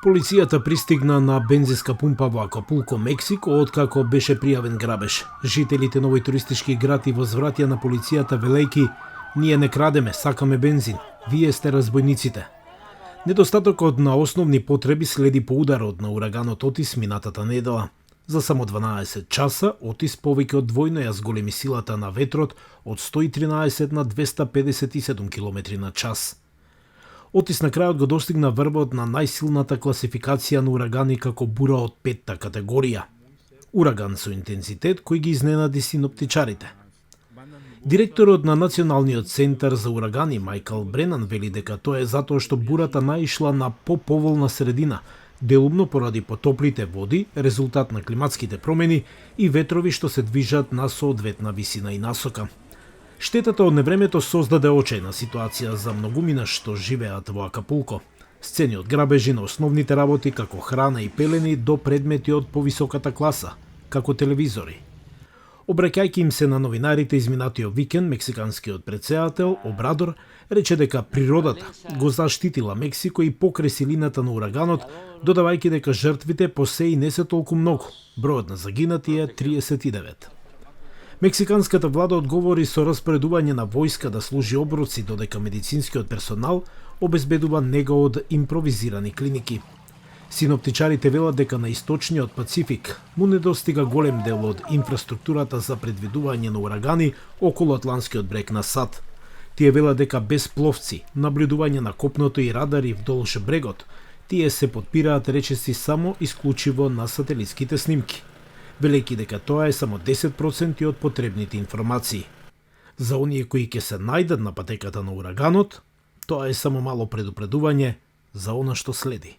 Полицијата пристигна на бензинска пумпа во Акапулко, Мексико, откако беше пријавен грабеж. Жителите на овој туристички град и возвратија на полицијата велејки: "Ние не крадеме, сакаме бензин. Вие сте разбойниците." Недостатокот на основни потреби следи по ударот на ураганот Отис минатата недела. За само 12 часа Отис повеќе од двојно ја зголеми силата на ветрот од 113 на 257 км на час. Отис на крајот го достигна врвот на најсилната класификација на урагани како бура од 5-та категорија. Ураган со интензитет кој ги изненади синоптичарите. Директорот на Националниот центар за урагани Мајкл Бренан вели дека тоа е затоа што бурата наишла на поповолна средина, делумно поради потоплите води, резултат на климатските промени и ветрови што се движат на соодветна висина и насока. Штетата од невремето создаде очајна ситуација за многумина што живеат во Акапулко. Сцени од грабежи на основните работи како храна и пелени до предмети од повисоката класа, како телевизори. Обраќајќи им се на новинарите изминатиот викенд, мексиканскиот претседател Обрадор рече дека природата го заштитила Мексико и покрај силината на ураганот, додавајќи дека жртвите по сеј не се толку многу. Бројот на загинати е 39. Мексиканската влада одговори со распоредување на војска да служи оброци, додека медицинскиот персонал обезбедува нега од импровизирани клиники. Синоптичарите велат дека на источниот Пацифик му недостига голем дел од инфраструктурата за предвидување на урагани околу Атлантскиот брег на САД. Тие велат дека без пловци, наблюдување на копното и радари вдолж брегот, тие се потпираат речиси само исклучиво на сателитските снимки, велејќи дека тоа е само 10% од потребните информации. За оние кои ќе се најдат на патеката на ураганот, тоа е само мало предупредување за она што следи.